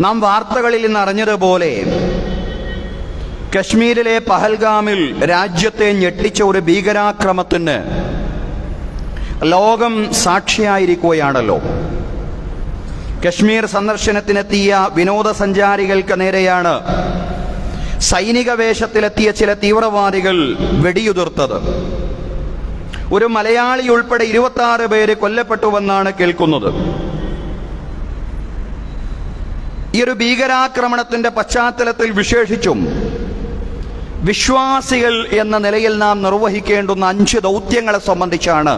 നാം വാർത്തകളിൽ നിന്ന് അറിഞ്ഞതുപോലെ കശ്മീരിലെ പഹൽഗാമിൽ രാജ്യത്തെ ഞെട്ടിച്ച ഒരു ഭീകരാക്രമത്തിന് ലോകം സാക്ഷിയായിരിക്കുകയാണല്ലോ. കശ്മീർ സന്ദർശനത്തിനെത്തിയ വിനോദസഞ്ചാരികൾക്ക് നേരെയാണ് സൈനിക വേഷത്തിലെത്തിയ ചില തീവ്രവാദികൾ വെടിയുതിർത്തത്. ഒരു മലയാളി ഉൾപ്പെടെ 26 പേര് കൊല്ലപ്പെട്ടുവെന്നാണ് കേൾക്കുന്നത്. ഈ ഒരു ഭീകരാക്രമണത്തിന്റെ പശ്ചാത്തലത്തിൽ വിശേഷിച്ചും വിശ്വാസികൾ എന്ന നിലയിൽ നാം നിർവഹിക്കേണ്ടുന്ന 5 ദൗത്യങ്ങളെ സംബന്ധിച്ചാണ്,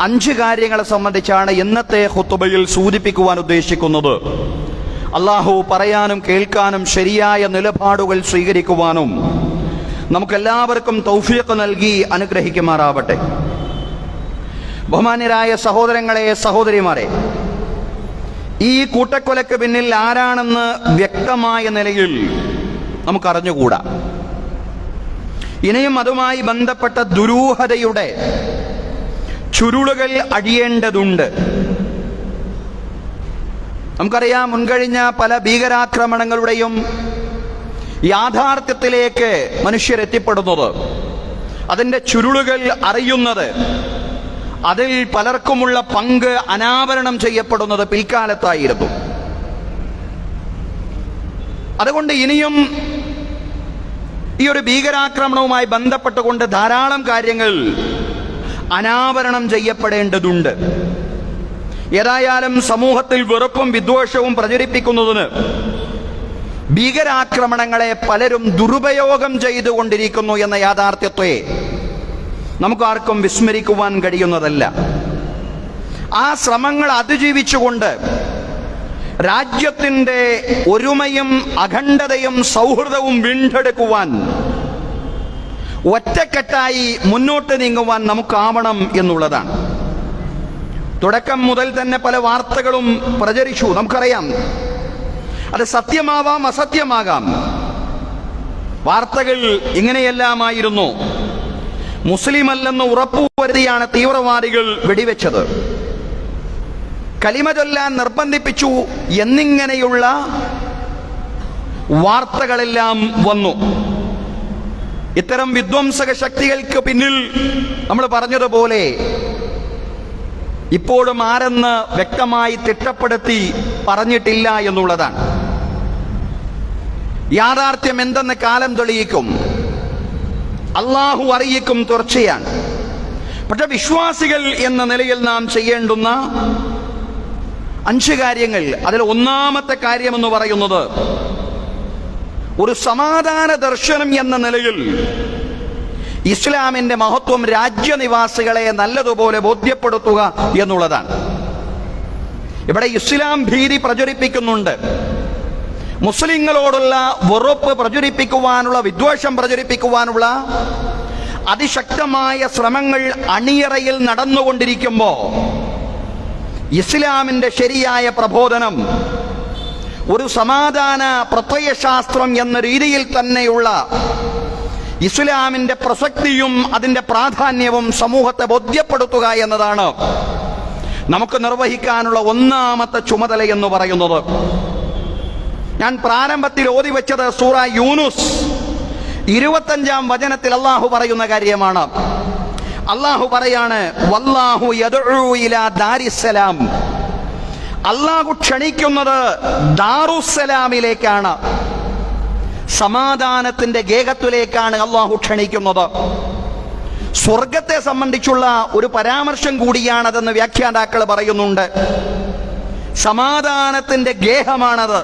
5 കാര്യങ്ങളെ സംബന്ധിച്ചാണ് ഇന്നത്തെ ഖുതുബയിൽ സൂചിപ്പിക്കുവാൻ ഉദ്ദേശിക്കുന്നത്. അള്ളാഹു പറയാനും കേൾക്കാനും ശരിയായ നിലപാടുകൾ സ്വീകരിക്കുവാനും നമുക്കെല്ലാവർക്കും തൗഫീഖ് നൽകി അനുഗ്രഹിക്കുമാറാവട്ടെ. ബഹുമാന്യരായ സഹോദരങ്ങളെ, സഹോദരിമാരെ, ഈ കൂട്ടക്കൊലയ്ക്ക് പിന്നിൽ ആരാണെന്ന് വ്യക്തമായ നിലയിൽ നമുക്കറിഞ്ഞുകൂടാ. ഇനിയും അതുമായി ബന്ധപ്പെട്ട ദുരൂഹതയുടെ ചുരുളുകൾ അഴിയേണ്ടതുണ്ട്. നമുക്കറിയാം, മുൻകഴിഞ്ഞ പല ഭീകരാക്രമണങ്ങളുടെയും യാഥാർത്ഥ്യത്തിലേക്ക് മനുഷ്യരെത്തിപ്പെടുന്നത്, അതിൻ്റെ ചുരുളുകൾ അറിയുന്നത്, അതിൽ പലർക്കുമുള്ള പങ്ക് അനാവരണം ചെയ്യപ്പെടുന്നത് പിൽക്കാലത്തായിരുന്നു. അതുകൊണ്ട് ഇനിയും ഈ ഒരു ഭീകരാക്രമണവുമായി ബന്ധപ്പെട്ടുകൊണ്ട് ധാരാളം കാര്യങ്ങൾ അനാവരണം ചെയ്യപ്പെടേണ്ടതുണ്ട്. ഏതായാലും സമൂഹത്തിൽ വെറുപ്പും വിദ്വേഷവും പ്രചരിപ്പിക്കുന്നതിന് ഭീകരാക്രമണങ്ങളെ പലരും ദുരുപയോഗം ചെയ്തുകൊണ്ടിരിക്കുന്നു എന്ന യാഥാർത്ഥ്യത്തെ നമുക്കാർക്കും വിസ്മരിക്കുവാൻ കഴിയുന്നതല്ല. ആ ശ്രമങ്ങൾ അതിജീവിച്ചുകൊണ്ട് രാജ്യത്തിൻ്റെ ഒരുമയും അഖണ്ഡതയും സൗഹൃദവും വീണ്ടെടുക്കുവാൻ ഒറ്റക്കെട്ടായി മുന്നോട്ട് നീങ്ങുവാൻ നമുക്കാവണം എന്നുള്ളതാണ്. തുടക്കം മുതൽ തന്നെ പല വാർത്തകളും പ്രചരിച്ചു. നമുക്കറിയാം, അത് സത്യമാവാം, അസത്യമാകാം. വാർത്തകൾ ഇങ്ങനെയെല്ലാമായിരുന്നു. മുസ്ലിമല്ലെന്ന് ഉറപ്പുവരുത്തിയാണ് തീവ്രവാദികൾ വെടിവെച്ചത്, കലിമ ചൊല്ലാൻ നിർബന്ധിപ്പിച്ചു എന്നിങ്ങനെയുള്ള വാർത്തകളെല്ലാം വന്നു. ഇത്തരം വിധ്വംസക ശക്തികൾക്ക് പിന്നിൽ നമ്മൾ പറഞ്ഞതുപോലെ ഇപ്പോഴും ആരെന്ന് വ്യക്തമായി തിട്ടപ്പെടുത്തി പറഞ്ഞിട്ടില്ല എന്നുള്ളതാണ്. യാഥാർത്ഥ്യം എന്തെന്ന് കാലം തെളിയിക്കും, അള്ളാഹു അറിയിക്കും തീർച്ചയാണ്. പക്ഷെ വിശ്വാസികൾ എന്ന നിലയിൽ നാം ചെയ്യേണ്ടുന്ന 5 കാര്യങ്ങൾ, അതിൽ ഒന്നാമത്തെ കാര്യമെന്ന് പറയുന്നത് ഒരു സമാധാന ദർശനം എന്ന നിലയിൽ ഇസ്ലാമിന്റെ മഹത്വം രാജ്യനിവാസികളെ നല്ലതുപോലെ ബോധ്യപ്പെടുത്തുക എന്നുള്ളതാണ്. ഇവിടെ ഇസ്ലാം ഭീതി പ്രചരിപ്പിക്കുന്നുണ്ട്. മുസ്ലിങ്ങളോടുള്ള വെറുപ്പ് പ്രചരിപ്പിക്കുവാനുള്ള, വിദ്വേഷം പ്രചരിപ്പിക്കുവാനുള്ള അതിശക്തമായ ശ്രമങ്ങൾ അണിയറയിൽ നടന്നുകൊണ്ടിരിക്കുമ്പോൾ ഇസ്ലാമിന്റെ ശരിയായ പ്രബോധനം ഒരു സമാധാന പ്രത്യയശാസ്ത്രം എന്ന രീതിയിൽ തന്നെയുള്ള ഇസ്ലാമിന്റെ പ്രസക്തിയും അതിന്റെ പ്രാധാന്യവും സമൂഹത്തെ ബോധ്യപ്പെടുത്തുക എന്നതാണ് നമുക്ക് നിർവഹിക്കാനുള്ള ഒന്നാമത്തെ ചുമതല എന്ന് പറയുന്നത്. ഞാൻ പ്രാരംഭത്തിൽ ഓതി വെച്ചത് സൂറ യൂനുസ് 25-ാം വചനത്തിൽ അള്ളാഹു പറയുന്ന കാര്യമാണ്. അള്ളാഹു പറയാണ്, വല്ലാഹു യദ്ഉ ഇലാ ദാരിസ്സലാം. അള്ളാഹു ക്ഷണിക്കുന്നത് ദാറുസ്സലാമിലേക്കാണ്, സമാധാനത്തിന്റെ ഗേഹത്തിലേക്കാണ് അള്ളാഹു ക്ഷണിക്കുന്നത്. സ്വർഗത്തെ സംബന്ധിച്ചുള്ള ഒരു പരാമർശം കൂടിയാണതെന്ന് വ്യാഖ്യാതാക്കൾ പറയുന്നുണ്ട്. സമാധാനത്തിന്റെ ഗേഹമാണത്.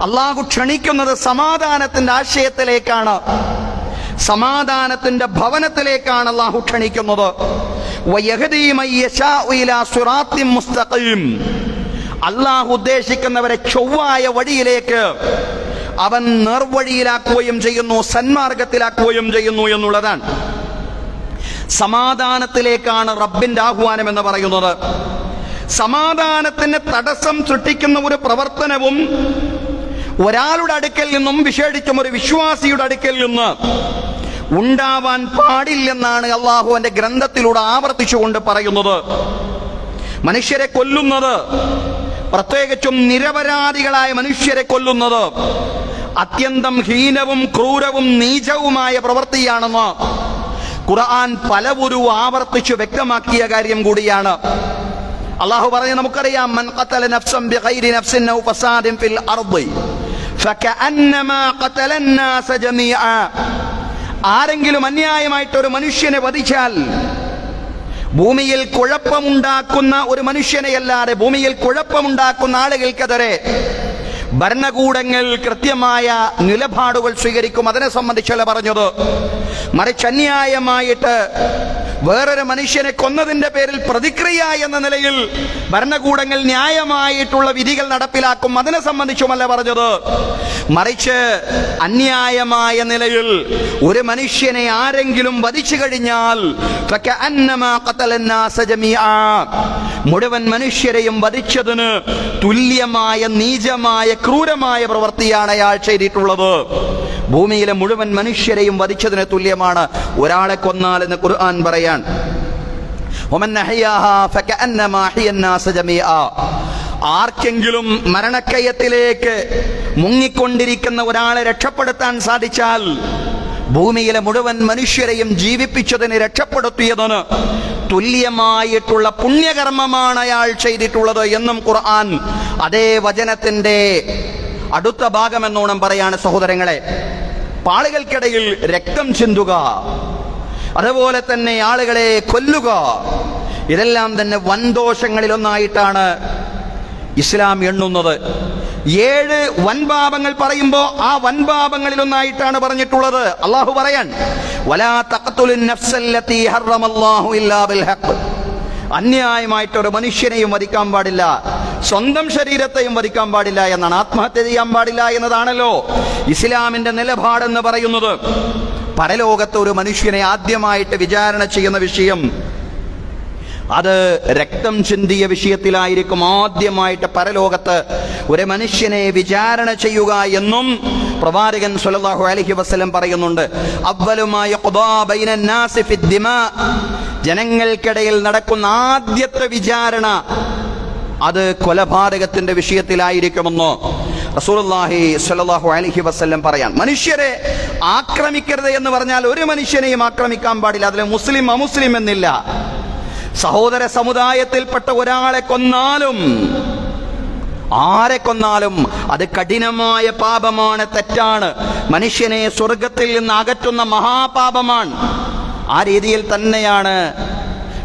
അള്ളാഹു ക്ഷണിക്കുന്നത് സമാധാനത്തിന്റെ ആശയത്തിലേക്കാണ്, സമാധാനത്തിന്റെ ഭവനത്തിലേക്കാണ് അള്ളാഹു ക്ഷണിക്കുന്നത്. അള്ളാഹു ഉദ്ദേശിക്കുന്നവരെ ചൊവ്വായ വഴിയിലേക്ക് അവൻ നേർവഴിയിലാക്കുകയും ചെയ്യുന്നു, സന്മാർഗത്തിലാക്കുകയും ചെയ്യുന്നു എന്നുള്ളതാണ്. സമാധാനത്തിലേക്കാണ് റബ്ബിന്റെ ആഹ്വാനം എന്ന് പറയുന്നത്. സമാധാനത്തിന് തടസ്സം സൃഷ്ടിക്കുന്ന ഒരു പ്രവർത്തനവും ഒരാളുടെ അടുക്കൽ നിന്നും, വിശേഷിച്ചും ഒരു വിശ്വാസിയുടെ അടുക്കൽ നിന്ന് ഉണ്ടാവാൻ പാടില്ലെന്നാണ് അള്ളാഹുവിന്റെ ഗ്രന്ഥത്തിലൂടെ ആവർത്തിച്ചുകൊണ്ട് പറയുന്നത്. മനുഷ്യരെ കൊല്ലുന്നത്, പ്രത്യേകിച്ചും നിരപരാധികളായ മനുഷ്യരെ കൊല്ലുന്നത് അത്യന്തം ഹീനവും ക്രൂരവും നീചവുമായ പ്രവൃത്തിയാണെന്ന് ഖുർആൻ പലവരു ആവർത്തിച്ചു വ്യക്തമാക്കിയ കാര്യം കൂടിയാണ്. അള്ളാഹു പറഞ്ഞ നമുക്കറിയാം, മൻ ഖതല നഫ്സൻ ബിഗൈരി നഫ്സിൻ ഔ ഫസാദിൻ ഫിൽ അർദി ഫകഅന്നമാ ഖതല അന്നാസ ജമീഅ. ആരെങ്കിലും അന്യായമായിട്ട് ഒരു മനുഷ്യനെ വധിച്ചാൽ, ഭൂമിയിൽ കുഴപ്പമുണ്ടാക്കുന്ന ഒരു മനുഷ്യനെയല്ലാതെ ഭൂമിയിൽ കുഴപ്പമുണ്ടാക്കുന്ന ആളുകൾക്കെതിരെ ഭരണകൂടങ്ങൾ കൃത്യമായ നിലപാടുകൾ സ്വീകരിക്കും. അതിനെ സംബന്ധിച്ചല്ല പറഞ്ഞത്. മറിച്ച് അന്യായമായിട്ട് വേറൊരു മനുഷ്യനെ കൊന്നതിന്റെ പേരിൽ പ്രതിക്രിയ എന്ന നിലയിൽ ഭരണകൂടങ്ങൾ ന്യായമായിട്ടുള്ള വിധികൾ നടപ്പിലാക്കും. അതിനെ സംബന്ധിച്ചുമല്ല പറഞ്ഞത്. മറിച്ച് അന്യായമായ നിലയിൽ ഒരു മനുഷ്യനെ ആരെങ്കിലും വധിച്ചു കഴിഞ്ഞാൽ മുഴുവൻ മനുഷ്യരെയും വധിച്ചതിന് തുല്യമായ നീചമായ ക്രൂരമായ പ്രവൃത്തിയാണ് അയാൾ ചെയ്തിട്ടുള്ളത്. ഭൂമിയിലെ മുഴുവൻ മനുഷ്യരെയും വധിച്ചതിന് തുല്യമാണ് ഒരാളെ കൊന്നാൽ എന്ന് ഖുർആൻ പറയാൻ. ആർക്കെങ്കിലും മരണക്കയത്തിലേക്ക് മുങ്ങിക്കൊണ്ടിരിക്കുന്ന ഒരാളെ രക്ഷപ്പെടുത്താൻ സാധിച്ചാൽ ഭൂമിയിലെ മുഴുവൻ മനുഷ്യരെയും ജീവിപ്പിച്ചതിന് രക്ഷപ്പെടുത്തിയതിന് തുല്യമായിട്ടുള്ള പുണ്യകർമ്മമാണ് അയാൾ ചെയ്തിട്ടുള്ളത് എന്നും ഖുർആൻ അതേ വചനത്തിന്റെ അടുത്ത ഭാഗമെന്നോണം പറയാണ്. സഹോദരങ്ങളെ, പാളുകൾക്കിടയിൽ രക്തം ചിന്തുക, അതുപോലെ തന്നെ ആളുകളെ കൊല്ലുക, ഇതെല്ലാം തന്നെ വൻദോഷങ്ങളിലൊന്നായിട്ടാണ് ഇസ്ലാം എണ്ണുന്നത്. 7 വൻപാപങ്ങൾ പറയുമ്പോൾ ആ വൻപാപങ്ങളിലൊന്നായിട്ടാണ് പറഞ്ഞിട്ടുള്ളത്. അള്ളാഹു പറയാൻ, വലാ തഖ്തുലുൻ നഫ്സല്ലതീ ഹറമല്ലാഹു ഇല്ലാ ബിൽ ഹഖ്. അന്യായമായിട്ടൊരു മനുഷ്യനെയും വധിക്കാൻ പാടില്ല, സ്വന്തം ശരീരത്തെയും വധിക്കാൻ പാടില്ല എന്നാണ്. ആത്മഹത്യ ചെയ്യാൻ പാടില്ല എന്നതാണല്ലോ ഇസ്ലാമിന്റെ നിലപാടെന്ന് പറയുന്നത്. പരലോകത്ത് ഒരു മനുഷ്യനെ ആദ്യമായിട്ട് വിചാരണ ചെയ്യുന്ന വിഷയം അത് രക്തം ചിന്തിയ വിഷയത്തിലായിരിക്കും. ആദ്യമായിട്ട് പരലോകത്ത് ഒരു മനുഷ്യനെ വിചാരണ ചെയ്യുക എന്നും പ്രവാചകൻ സ്വല്ലല്ലാഹു അലൈഹി വസല്ലം പറയുന്നുണ്ട്. അവ്വലുമായ ഖുദാ ബൈനൻ നാസി ഫിദ്ദിമാ, ജനങ്ങൾക്കിടയിൽ നടക്കുന്ന ആദ്യത്തെ വിചാരണ അത് കൊലപാതകത്തിന്റെ വിഷയത്തിലായിരിക്കുമെന്ന് റസൂലുള്ളാഹി സ്വല്ലല്ലാഹു അലൈഹി വസല്ലം പറയാൻ. മനുഷ്യരെ ആക്രമിക്കരുത് എന്ന് പറഞ്ഞാൽ ഒരു മനുഷ്യനെയും ആക്രമിക്കാൻ പാടില്ല. അതിൽ മുസ്ലിം അമുസ്ലിം എന്നില്ല. സഹോദര സമുദായത്തിൽപ്പെട്ട ഒരാളെ കൊന്നാലും ആരെ കൊന്നാലും അത് കഠിനമായ പാപമാണ്, തെറ്റാണ്, മനുഷ്യനെ സ്വർഗത്തിൽ നിന്ന് അകറ്റുന്ന മഹാപാപമാണ്. ആ രീതിയിൽ തന്നെയാണ്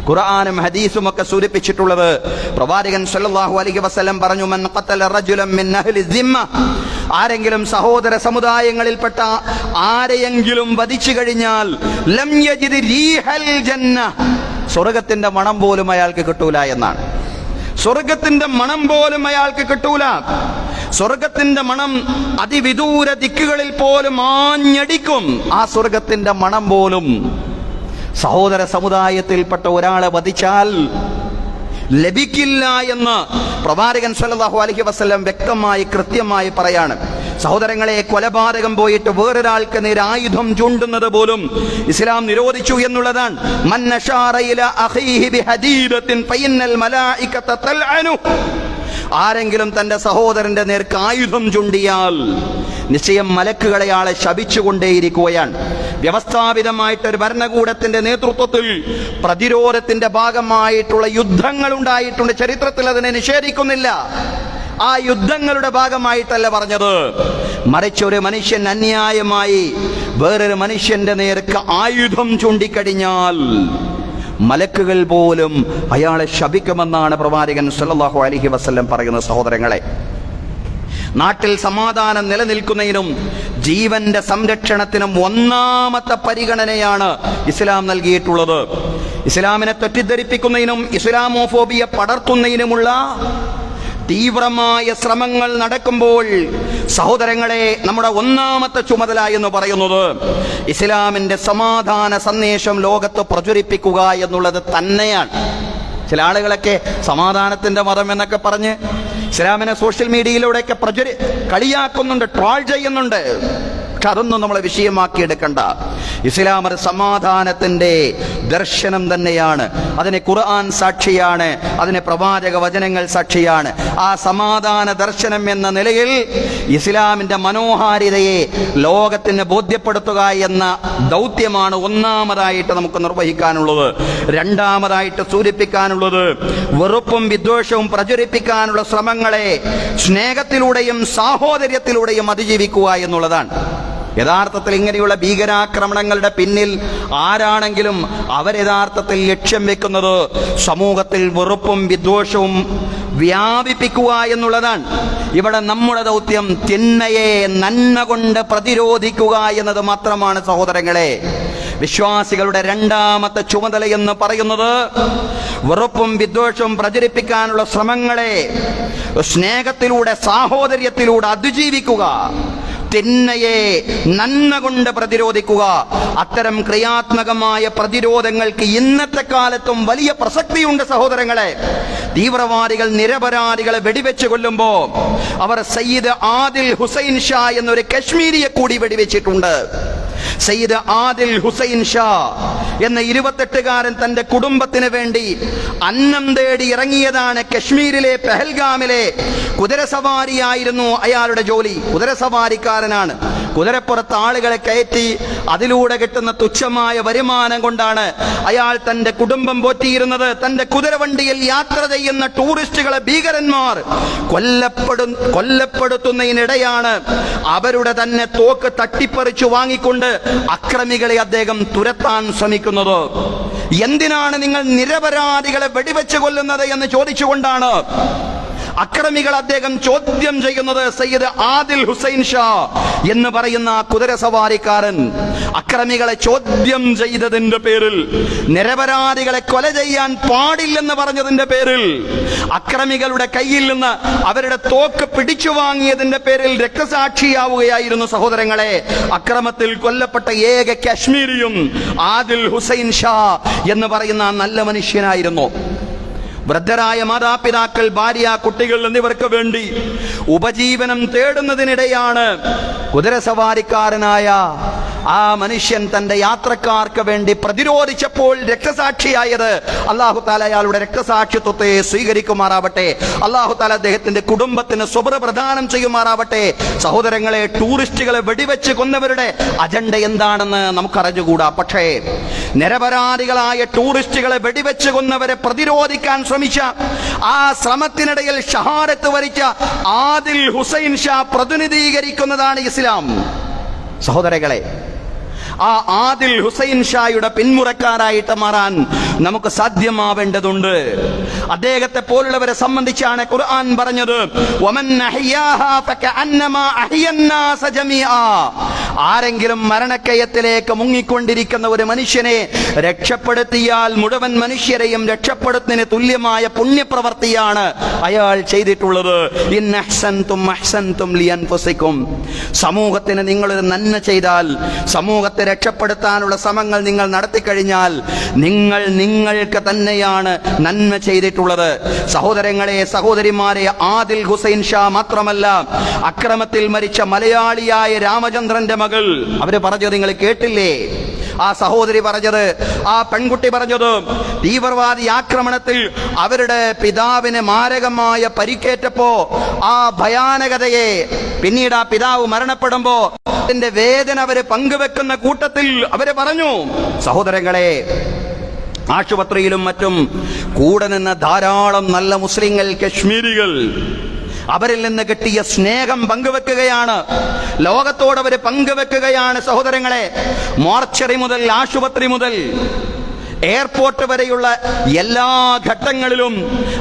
ഖുർആനും ഹദീസും ഒക്കെ സൂചിപ്പിച്ചിട്ടുള്ളത്. പ്രവാചകൻ സല്ലല്ലാഹു അലൈഹി വസല്ലം പറഞ്ഞു, മൻ ഖതല റജുലൻ മിൻ അഹ്ലി സിമ്മ, ആരെങ്കിലും സഹോദര സമുദായങ്ങളിൽപ്പെട്ട ആരെയെങ്കിലും വധിച്ചു കഴിഞ്ഞാൽ ലം യജിദ് റീഹൽ ജന്ന, സ്വർഗത്തിന്റെ മണം പോലും അയാൾക്ക് കിട്ടൂല എന്നാണ്. സ്വർഗത്തിന്റെ മണം പോലും അയാൾക്ക് കിട്ടൂല. സ്വർഗത്തിന്റെ മണം അതിവിദൂര ദിക്കുകളിൽ പോലും ആഞ്ഞടിക്കും. ആ സ്വർഗത്തിന്റെ മണം പോലും സഹോദര സമുദായത്തിൽപ്പെട്ട ഒരാളെ വധിച്ചാൽ ലഭിക്കില്ല എന്ന് പ്രവാചകൻ സല്ലല്ലാഹു അലൈഹി വസല്ലം വ്യക്തമായി കൃത്യമായി പറയാണ്. സഹോദരങ്ങളെ, കൊലപാതകം പോയിട്ട് വേറൊരാൾക്ക് നേരെ ആയുധം ചൂണ്ടുന്നത് പോലും ഇസ്ലാം നിരോധിച്ചു എന്നുള്ളതാണ്. മൻ നശാറ ഇലാ അഖീഹി ബിഹദീദത്തിൻ ഫഇന്നൽ മലായികത തൽഅനു, ആരെങ്കിലും തന്റെ സഹോദരന്റെ നേർക്ക് ആയുധം ചൂണ്ടിയാൽ നിശ്ചയം മലക്കുകൾ അയാളെ ശപിച്ചുകൊണ്ടേയിരിക്കുകയാണ്. വ്യവസ്ഥാപിതമായിട്ടൊരു ഭരണകൂടത്തിന്റെ നേതൃത്വത്തിൽ പ്രതിരോധത്തിന്റെ ഭാഗമായിട്ടുള്ള യുദ്ധങ്ങൾ ഉണ്ടായിട്ടുണ്ട്. ചരിത്രത്തിൽ അതിനെ നിഷേധിക്കുന്നില്ല. ആ യുദ്ധങ്ങളുടെ ഭാഗമായിട്ടല്ല പറഞ്ഞത്, മറിച്ച് ഒരു മനുഷ്യൻ അന്യായമായി വേറൊരു മനുഷ്യന്റെ നേർക്ക് ആയുധം ചൂണ്ടിക്കഴിഞ്ഞാൽ മലക്കുകൾ പോലും അയാളെ ശപിക്കുമെന്നാണ് പ്രവാചകൻ സല്ലല്ലാഹു അലൈഹി വസല്ലം പറയുന്നത്. സഹോദരങ്ങളെ, നാട്ടിൽ സമാധാനം നിലനിൽക്കുന്നതിനും ജീവന്റെ സംരക്ഷണത്തിനും ഒന്നാമത്തെ പരിഗണനയാണ് ഇസ്ലാം നൽകിയിട്ടുള്ളത്. ഇസ്ലാമിനെ തെറ്റിദ്ധരിപ്പിക്കുന്നതിനും ഇസ്ലാമോഫോബിയ പടർത്തുന്നതിനുമുള്ള തീവ്രമായ ശ്രമങ്ങൾ നടക്കുമ്പോൾ സഹോദരങ്ങളെ, നമ്മുടെ ഒന്നാമത്തെ ചുമതല എന്ന് പറയുന്നത് ഇസ്ലാമിന്റെ സമാധാന സന്ദേശം ലോകത്ത് പ്രചരിപ്പിക്കുക എന്നുള്ളത് തന്നെയാണ്. ചില ആളുകളൊക്കെ സമാധാനത്തിന്റെ മതം എന്നൊക്കെ പറഞ്ഞ് ഇസ്ലാമിനെ സോഷ്യൽ മീഡിയയിലൂടെയൊക്കെ കളിയാക്കുന്നുണ്ട്, ട്രോൾ ചെയ്യുന്നുണ്ട്. പക്ഷെ അതൊന്നും നമ്മളെ വിഷയമാക്കിയെടുക്കണ്ട. ഇസ്ലാം ഒരു സമാധാനത്തിന്റെ ദർശനം തന്നെയാണ്. അതിന് ഖുർആൻ സാക്ഷിയാണ്, അതിന് പ്രവാചക വചനങ്ങൾ സാക്ഷിയാണ്. ആ സമാധാന ദർശനം എന്ന നിലയിൽ ഇസ്ലാമിന്റെ മനോഹാരിതയെ ലോകത്തിന് ബോധ്യപ്പെടുത്തുക എന്ന ദൗത്യമാണ് ഒന്നാമതായിട്ട് നമുക്ക് നിർവഹിക്കാനുള്ളത്. രണ്ടാമതായിട്ട് സൂചിപ്പിക്കാനുള്ളത് വെറുപ്പും വിദ്വേഷവും പ്രചരിപ്പിക്കാനുള്ള ശ്രമങ്ങളെ സ്നേഹത്തിലൂടെയും സാഹോദര്യത്തിലൂടെയും അതിജീവിക്കുക എന്നുള്ളതാണ്. യഥാർത്ഥത്തിൽ ഇങ്ങനെയുള്ള ഭീകരാക്രമണങ്ങളുടെ പിന്നിൽ ആരാണെങ്കിലും അവർ യഥാർത്ഥത്തിൽ ലക്ഷ്യം വെക്കുന്നത് സമൂഹത്തിൽ വെറുപ്പും വിദ്വേഷവും വ്യാപിപ്പിക്കുക എന്നുള്ളതാണ്. ഇവിടെ നമ്മുടെ ദൗത്യം തിന്മയെ നന്മ കൊണ്ട് പ്രതിരോധിക്കുക എന്നത് മാത്രമാണ് സഹോദരങ്ങളെ. വിശ്വാസികളുടെ രണ്ടാമത്തെ ചുമതല എന്ന് പറയുന്നത് വെറുപ്പും വിദ്വേഷവും പ്രചരിപ്പിക്കാനുള്ള ശ്രമങ്ങളെ സ്നേഹത്തിലൂടെ സാഹോദര്യത്തിലൂടെ അതിജീവിക്കുക, തിന്മയെ നന്മ കൊണ്ട് പ്രതിരോധിക്കുക. അത്തരം ക്രിയാത്മകമായ പ്രതിരോധങ്ങൾക്ക് ഇന്നത്തെ കാലത്തും വലിയ പ്രസക്തിയുണ്ട് സഹോദരങ്ങളെ. തീവ്രവാദികൾ നിരപരാധികളെ വെടിവെച്ച് കൊല്ലുമ്പോ അവർ സയ്യിദ് ആദിൽ ഹുസൈൻ ഷാ എന്നൊരു കശ്മീരിയെ കൂടി വെടിവെച്ചിട്ടുണ്ട്. സയ്യിദ് ആദിൽ ഹുസൈൻ ഷാ എന്ന 28കാരൻ തന്റെ കുടുംബത്തിന് വേണ്ടി അന്നം തേടി ഇറങ്ങിയതാണ്. കശ്മീരിലെ പെഹൽഗാമിലെ കുതിരസവാരിയായിരുന്നു അയാളുടെ ജോലി. കുതിരസവാരിക്കാരനാണ്. കുതിരപ്പുറത്ത് ആളുകളെ കയറ്റി അതിലൂടെ കിട്ടുന്ന തുച്ഛമായ വരുമാനം കൊണ്ടാണ് അയാൾ തന്റെ കുടുംബം പോറ്റിയിരുന്നത്. തന്റെ കുതിരവണ്ടിയിൽ യാത്ര ചെയ്യുന്ന ടൂറിസ്റ്റുകളെ ഭീകരന്മാർ കൊല്ലപ്പെടുത്തുന്നതിനിടെയാണ് അവരുടെ തന്നെ തോക്ക് തട്ടിപ്പറിച്ചു വാങ്ങിക്കൊണ്ട് അക്രമികളെ അദ്ദേഹം തുരത്താൻ ശ്രമിക്കുന്നത്. എന്തിനാണ് നിങ്ങൾ നിരപരാധികളെ വെടിവെച്ച് കൊല്ലുന്നത് എന്ന് ചോദിച്ചുകൊണ്ടാണ് അക്രമികൾ അദ്ദേഹം ചോദ്യം ചെയ്യുന്നത്. സയ്യിദ് ആദിൽ ഹുസൈൻ ഷാ എന്ന് പറയുന്ന കുതിരസവാരിക്കാരൻ അക്രമികളെ ചോദ്യം ചെയ്തതിന്റെ പേരിൽ, നിരപരാധികളെ കൊല ചെയ്യാൻ പാടില്ലെന്ന് പറഞ്ഞതിന്റെ പേരിൽ, അക്രമികളുടെ കയ്യിൽ നിന്ന് അവരുടെ തോക്ക് പിടിച്ചു വാങ്ങിയതിന്റെ പേരിൽ രക്തസാക്ഷിയാവുകയായിരുന്നു സഹോദരങ്ങളെ. അക്രമത്തിൽ കൊല്ലപ്പെട്ട ഏക കാശ്മീരിയും ആദിൽ ഹുസൈൻ ഷാ എന്ന് പറയുന്ന നല്ല മനുഷ്യനായിരുന്നു. വൃദ്ധരായ മാതാപിതാക്കൾ, ഭാര്യ, കുട്ടികൾ എന്നിവർക്ക് വേണ്ടി ഉപജീവനം തേടുന്നതിനിടെയാണ് കുതിരസവാരിക്കാരനായ ആ മനുഷ്യൻ തന്റെ യാത്രക്കാർക്ക് വേണ്ടി പ്രതിരോധിച്ചപ്പോൾ രക്തസാക്ഷിയായത്. അല്ലാഹു തആല അയാളുടെ രക്തസാക്ഷിത്വത്തെ സ്വീകരിക്കുമാറാവട്ടെ. അല്ലാഹു തആല അദ്ദേഹത്തിന്റെ കുടുംബത്തിന് സ്വബർ പ്രദാനം ചെയ്യുമാറാവട്ടെ. സഹോദരങ്ങളെ, ടൂറിസ്റ്റുകളെ വെടിവെച്ച് കൊന്നവരുടെ അജണ്ട എന്താണെന്ന് നമുക്കറിഞ്ഞുകൂടാ. പക്ഷേ നിരപരാധികളായ ടൂറിസ്റ്റുകളെ വെടിവെച്ച് കൊന്നവരെ പ്രതിരോധിക്കാൻ ശ്രമിച്ച ആ ശ്രമത്തിനിടയിൽ ഷഹാദത്ത് വരിച്ച ആദിൽ ഹുസൈൻ ഷാ പ്രതിനിധീകരിക്കുന്നതാണ് ഇസ്ലാം. സഹോദരങ്ങളെ, ആ ആദിൽ ഹുസൈൻ ഷായുടെ പിന്മുറക്കാരായിട്ട് മാറാൻ നമുക്ക് സാധ്യമാവേണ്ടതുണ്ട്. അദ്ദേഹത്തെ പോലുള്ളവരെ സംബന്ധിച്ചാണ് ഖുർആൻ പറഞ്ഞത്, വമൻ അഹ്യാഹാ ഫകഅന്നമാ അഹ്യന്നാസ ജമീആ. ആരെങ്കിലും മരണക്കയത്തിലേക്ക് മുങ്ങിക്കൊണ്ടിരിക്കുന്ന ഒരു മനുഷ്യനെ രക്ഷപ്പെടുത്തിയാൽ മുഴുവൻ മനുഷ്യരെയും രക്ഷപ്പെടുത്തുന്നതിന് തുല്യമായ പുണ്യപ്രവർത്തിയാണ് അയാൾ ചെയ്തിട്ടുള്ളത്. ഇൻ അഹ്സൻതും അഹ്സൻതും ലിഅൻഫുസികും. സമൂഹത്തിന് നിങ്ങളൊരു നന്മ ചെയ്താൽ, സമൂഹത്തെ രക്ഷപ്പെടുത്താനുള്ള ശ്രമങ്ങൾ നിങ്ങൾ നടത്തിക്കഴിഞ്ഞാൽ നിങ്ങൾക്ക് തന്നെയാണ് നന്മ ചെയ്തിട്ടുള്ളത്. സഹോദരങ്ങളെ, സഹോദരിമാരെ, ആദിൽ ഹുസൈൻ ഷാ മാത്രമല്ല, അക്രമത്തിൽ മരിച്ച മലയാളിയായ രാമചന്ദ്രന്റെ മകൾ, അവര് പറഞ്ഞത് നിങ്ങൾ കേട്ടില്ലേ? ആ സഹോദരി പറഞ്ഞത്, ആ പെൺകുട്ടി പറഞ്ഞത്, തീവ്രവാദി ആക്രമണത്തിൽ അവരുടെ പിതാവിന് മാരകമായ പരിക്കേറ്റപ്പോ ആ ഭയാനകതയെ, പിന്നീട് ആ പിതാവ് മരണപ്പെടുമ്പോ അതിന്റെ വേദന അവര് പങ്കുവെക്കുന്ന കൂട്ടത്തിൽ അവര് പറഞ്ഞു, സഹോദരങ്ങളെ, ആശുപത്രിയിലും മറ്റും കൂടെ നിന്ന ധാരാളം നല്ല മുസ്ലിങ്ങൾ, കശ്മീരികൾ, അവരിൽ നിന്ന് കിട്ടിയ സ്നേഹം പങ്കുവെക്കുകയാണ്, ലോകത്തോടവര് പങ്കുവെക്കുകയാണ്. സഹോദരങ്ങളെ, മോർച്ചറി മുതൽ ആശുപത്രി മുതൽ എയർപോർട്ട് വരെയുള്ള എല്ലാ ഘട്ടങ്ങളിലും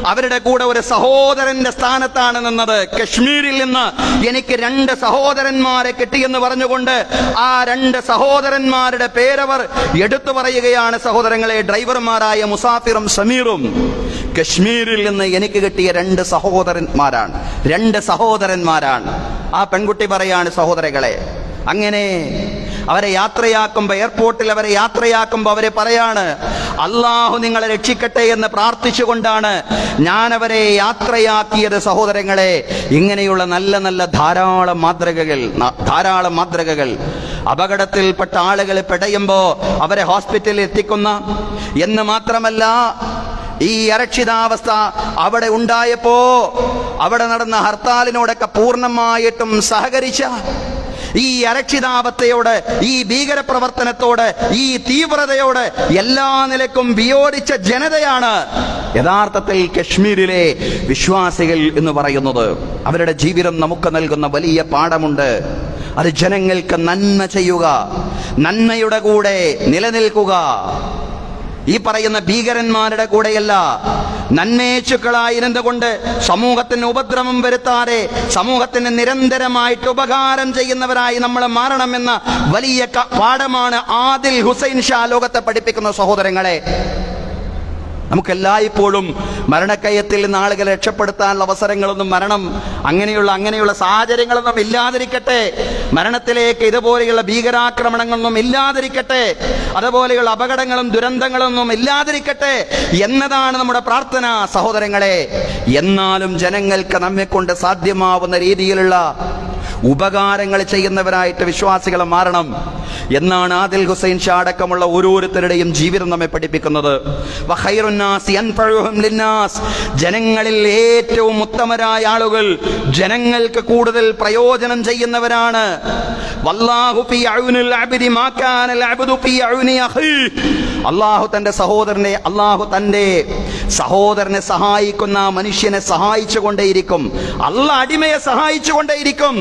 അവരുടെ കൂടെ ഒരു സഹോദരന്റെ സ്ഥാനത്താണ് നിന്നത്. കശ്മീരിൽ നിന്ന് എനിക്ക് 2 സഹോദരന്മാരെ കിട്ടിയെന്ന് പറഞ്ഞുകൊണ്ട് ആ 2 സഹോദരന്മാരുടെ പേരവർ എടുത്തു പറയുകയാണ്. സഹോദരങ്ങളെ, ഡ്രൈവർമാരായ മുസാഫിറും സമീറും കശ്മീരിൽ നിന്ന് എനിക്ക് കിട്ടിയ 2 സഹോദരന്മാരാണ്, 2 സഹോദരന്മാരാണ്. ആ പെൺകുട്ടി പറയാണ്, സഹോദരങ്ങളെ, അങ്ങനെ അവരെ യാത്രയാക്കുമ്പോ, എയർപോർട്ടിൽ അവരെ യാത്രയാക്കുമ്പോ അവരെ പറയാണ്, അള്ളാഹു നിങ്ങളെ രക്ഷിക്കട്ടെ എന്ന് പ്രാർത്ഥിച്ചുകൊണ്ടാണ് ഞാൻ അവരെ യാത്രയാക്കിയത്. സഹോദരങ്ങളെ, ഇങ്ങനെയുള്ള നല്ല നല്ല ധാരാളം മാതൃകകൾ അപകടത്തിൽപ്പെട്ട ആളുകൾ പെടയുമ്പോ അവരെ ഹോസ്പിറ്റലിൽ എത്തിക്കുന്ന എന്ന് മാത്രമല്ല, ഈ അരക്ഷിതാവസ്ഥ അവിടെ ഉണ്ടായപ്പോ അവിടെ നടന്ന ഹർത്താലിനോടൊക്കെ പൂർണ്ണമായിട്ടും സഹകരിച്ച, ഈ അരക്ഷിതാവസ്ഥയോട്, ഈ ഭീകരപ്രവർത്തനത്തോട്, ഈ തീവ്രതയോട് എല്ലാ നിലക്കും വിയോജിച്ച ജനതയാണ് യഥാർത്ഥത്തിൽ കശ്മീരിലെ വിശ്വാസികൾ എന്ന് പറയുന്നത്. അവരുടെ ജീവിതം നമുക്ക് നൽകുന്ന വലിയ പാഠമുണ്ട്. അത് ജനങ്ങൾക്ക് നന്മ ചെയ്യുക, നന്മയുടെ കൂടെ നിലനിൽക്കുക. ഈ പറയുന്ന ഭീകരന്മാരുടെ കൂടെയല്ല, നന്മേച്ഛുക്കളായിരുന്നുകൊണ്ട് സമൂഹത്തിന് ഉപദ്രവം വരുത്താതെ സമൂഹത്തിന് നിരന്തരമായിട്ട് ഉപകാരം ചെയ്യുന്നവരായി നമ്മൾ മാറണമെന്ന വലിയ പാഠമാണ് ആദിൽ ഹുസൈൻ ഷാ ലോകത്തെ പഠിപ്പിക്കുന്ന. സഹോദരങ്ങളെ, നമുക്കെല്ലായ്പ്പോഴും മരണക്കയത്തിൽ നിന്ന് ആളുകളെ രക്ഷപ്പെടുത്താനുള്ള അവസരങ്ങളൊന്നും, അങ്ങനെയുള്ള സാഹചര്യങ്ങളൊന്നും ഇല്ലാതിരിക്കട്ടെ. മരണത്തിലേക്ക് ഇതുപോലെയുള്ള ഭീകരാക്രമണങ്ങളൊന്നും ഇല്ലാതിരിക്കട്ടെ. അതുപോലെയുള്ള അപകടങ്ങളും ദുരന്തങ്ങളൊന്നും ഇല്ലാതിരിക്കട്ടെ എന്നതാണ് നമ്മുടെ പ്രാർത്ഥന. സഹോദരങ്ങളെ, എന്നാലും ജനങ്ങൾക്ക് നമ്മെ കൊണ്ട് സാധ്യമാവുന്ന രീതിയിലുള്ള ഉപകാരങ്ങൾ ചെയ്യുന്നവരായിട്ട് വിശ്വാസികൾ മാറണം എന്നാണ് ആദിൽ ഹുസൈൻ ഷാ അടക്കമുള്ള ഓരോരുത്തരുടെയും ജീവിതം നമ്മെ പഠിപ്പിക്കുന്നത്. ജനങ്ങളിൽ ഏറ്റവും ഉത്തമരായ ആളുകൾ ജനങ്ങൾക്ക് കൂടുതൽ പ്രയോജനം ചെയ്യുന്നവരാണ്. അള്ളാഹു തന്റെ സഹോദരനെ സഹായിക്കുന്ന മനുഷ്യനെ സഹായിച്ചുകൊണ്ടേയിരിക്കും. അള്ളാഹ് അടിമയെ സഹായിച്ചുകൊണ്ടേയിരിക്കും.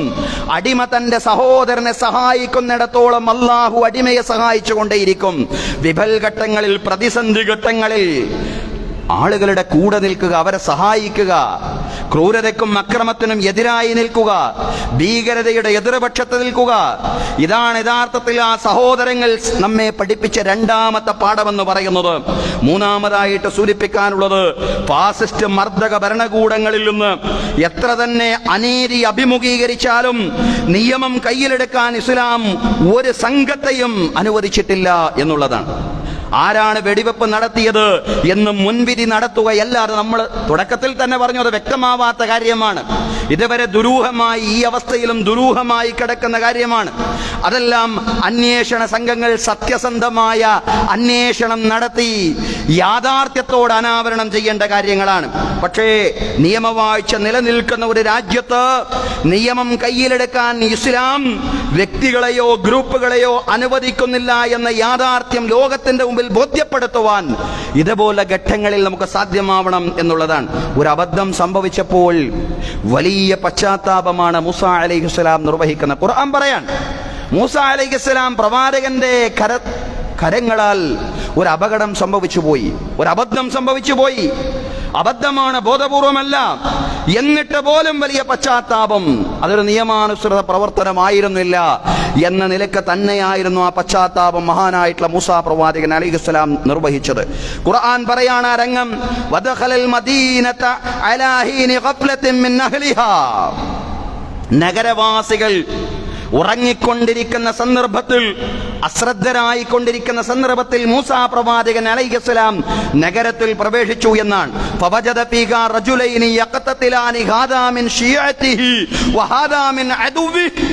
അടിമ തന്റെ സഹോദരനെ സഹായിക്കുന്നിടത്തോളം അള്ളാഹു അടിമയെ സഹായിച്ചുകൊണ്ടേയിരിക്കും. വിഫൽഘട്ടങ്ങളിൽ, പ്രതിസന്ധി ഘട്ടങ്ങളിൽ ആളുകളുടെ കൂടെ നിൽക്കുക, അവരെ സഹായിക്കുക, ക്രൂരതയ്ക്കും അക്രമത്തിനും എതിരായി നിൽക്കുക, ഭീകരതയുടെ എതിർപക്ഷത്ത് നിൽക്കുക. ഇതാണ് യഥാർത്ഥത്തിൽ ആ സഹോദരങ്ങൾ നമ്മെ പഠിപ്പിച്ച രണ്ടാമത്തെ പാഠമെന്ന് പറയുന്നത്. മൂന്നാമതായിട്ട് സൂചിപ്പിക്കാനുള്ളത്, ഫാസിസ്റ്റ് മർദ്ദക ഭരണകൂടങ്ങളിൽ നിന്ന് എത്ര തന്നെ അനീതി അഭിമുഖീകരിച്ചാലും നിയമം കയ്യിലെടുക്കാൻ ഇസ്ലാം ഒരു സംഘത്തെയും അനുവദിച്ചിട്ടില്ല എന്നുള്ളതാണ്. ആരാണ് വെടിവെപ്പ് നടത്തിയത് എന്ന് മുൻവിധി നടത്തുകയല്ലാതെ, നമ്മൾ തുടക്കത്തിൽ തന്നെ പറഞ്ഞു, അത് വ്യക്തമാവാത്ത കാര്യമാണ്. ഇതുവരെ ദുരൂഹമായി, ഈ അവസ്ഥയിലും ദുരൂഹമായി കിടക്കുന്ന കാര്യമാണ്. അതെല്ലാം അന്വേഷണ സംഘങ്ങൾ സത്യസന്ധമായ അന്വേഷണം നടത്തി യാഥാർത്ഥ്യത്തോട് അനാവരണം ചെയ്യേണ്ട കാര്യങ്ങളാണ്. പക്ഷേ നിയമവാഴ്ച നിലനിൽക്കുന്ന ഒരു രാജ്യത്ത് നിയമം കയ്യിലെടുക്കാൻ ഇസ്ലാം വ്യക്തികളെയോ ഗ്രൂപ്പുകളെയോ അനുവദിക്കുന്നില്ല എന്ന യാഥാർത്ഥ്യം ലോകത്തിന്റെ മുമ്പിൽ ബോധ്യപ്പെടുത്തുവാൻ ഇതുപോലെ ഘട്ടങ്ങളിൽ നമുക്ക് സാധ്യമാവണം എന്നുള്ളതാണ്. ഒരു അബദ്ധം സംഭവിച്ചപ്പോൾ വലിയ പശ്ചാത്താപമാണ് മൂസ അലൈഹിസ്സലാം നിർവഹിക്കുന്നത്. ഖുർആൻ പറയാൻ, മൂസ അലൈഹിസ്സലാം പ്രവാചകന്റെ കരങ്ങളാൽ ഒരു അപകടം സംഭവിച്ചു പോയി, ഒരു അബദ്ധം സംഭവിച്ചു പോയി. അബദ്ധമാണ്, ബോധപൂർവമല്ല. എന്നിട്ട് പോലും വലിയ പശ്ചാത്താപം. അതൊരു നിയമാനുസൃത പ്രവർത്തനമായിരുന്നില്ല എന്ന നിലക്ക് തന്നെയായിരുന്നു ആ പശ്ചാത്താപം മഹാനായിട്ടുള്ള മൂസാ പ്രവാചകൻ അലൈഹിസ്സലാം നിർവഹിച്ചത്. ഖുർആൻ പറയാണ് ആ രംഗം, വദഖലൽ മദീനത അലാ ഹീനി ഖഫ്ലത്തിൻ മിൻ അഹ്ലിഹാ. നഗരവാസികൾ ഉറങ്ങിക്കൊണ്ടിരിക്കുന്ന സന്ദർഭത്തിൽ, അശ്രദ്ധരായിക്കൊണ്ടിരിക്കുന്ന സന്ദർഭത്തിൽ മൂസാ പ്രവാചകൻ അലൈഹിസ്സലാം നഗരത്തിൽ പ്രവേശിച്ചു എന്നാണ്. ഫവജദ ഫീഹാ റജുലൈനി യഖതതിലാനി ഹാദാ മിൻ ശിയഅതിഹി വഹാദാ മിൻ അദുവിഹി.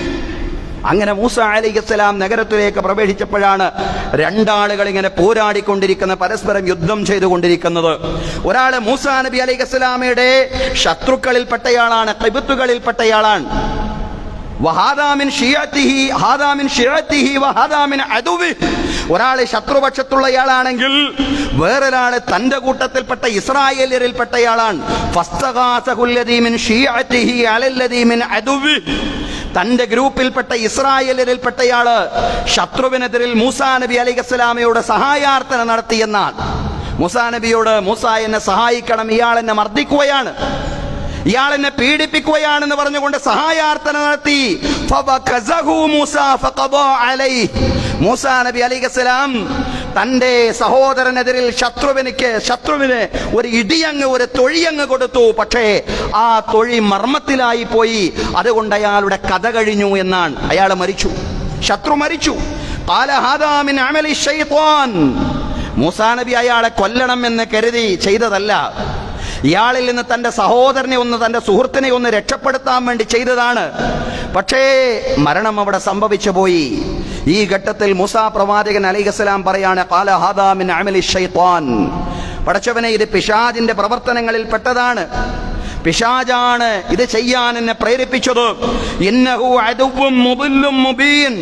അങ്ങനെ മൂസ അലൈഹിസ്സലാം നഗരത്തിലേക്ക് പ്രവേശിച്ചപ്പോഴാണ് രണ്ടാളുകൾ ഇങ്ങനെ പോരാടിക്കൊണ്ടിരിക്കുന്ന, പരസ്പരം യുദ്ധം ചെയ്തുകൊണ്ടിരിക്കുന്നത്. ഒരാള് മൂസാ നബി അലൈഹിസ്സലാമയുടെ ശത്രുക്കളിൽപ്പെട്ടയാളാണ്, ഖിബ്തുകളിൽപ്പെട്ടയാളാണ്. ഒരാള് ശത്രുപക്ഷത്തുള്ളയാളാണെങ്കിൽ വേറൊരാള് തന്റെ കൂട്ടത്തിൽപ്പെട്ട ഇസ്രായേലിയരിൽപ്പെട്ടയാളാണ്. തന്റെ ഗ്രൂപ്പിൽപ്പെട്ട ഇസ്രായേലിയരിൽപ്പെട്ടയാള് ശത്രുവിനെതിരിൽ മൂസാ നബി അലൈഹിസ്സലാമയോട് സഹായാർത്ഥന നടത്തിയെന്നാണ്. മൂസാ നബിയോട്, മൂസ എന്നെ സഹായിക്കണം, ഇയാൾ എന്നെ മർദ്ദിക്കുകയാണ്, ഇയാൾ എന്നെ പീഡിപ്പിക്കുകയാണെന്ന് പറഞ്ഞുകൊണ്ട് സഹായാർത്ഥന നടത്തി. മൂസാ നബി അലൈഹിസ്സലാം തന്റെ സഹോദരനെതിരിൽ ശത്രുവിന് ഒരു ഇടിയങ്ങ്, ഒരു തൊഴിയങ്ങ് കൊടുത്തു. പക്ഷേ ആ തൊഴി മർമ്മത്തിലായി പോയി. അതുകൊണ്ട് അയാളുടെ കഥ കഴിഞ്ഞു എന്നാണ്. അയാൾ മരിച്ചു, ശത്രു മരിച്ചു. ഖാല ഹാദാ മിൻ അമലി ശൈത്വാൻ. മൂസാ നബി അയാളെ കൊല്ലണം എന്ന് കരുതി ചെയ്തതല്ല. ഇയാളിൽ നിന്ന് തന്റെ സഹോദരനെ ഒന്ന്, തന്റെ സുഹൃത്തിനെ ഒന്ന് രക്ഷപ്പെടുത്താൻ വേണ്ടി ചെയ്തതാണ്. പക്ഷേ മരണം അവിടെ സംഭവിച്ചു പോയി. ഈ ഘട്ടത്തിൽ മൂസാ പ്രവാചകൻ അലൈഹിസ്സലാം പറയാണ്, ഖാല ഹാദാ മിൻ അമലി ശൈത്താൻ, പടച്ചവനെ ഇത് പിശാചിന്റെ പ്രവർത്തനങ്ങളിൽ പെട്ടതാണ്, പിശാചാണ് ഇത് ചെയ്യാൻ എന്നെ പ്രേരിപ്പിച്ചത്. ഇന്നഹു അദുവ്വും മുദില്ലും മുബീൻ,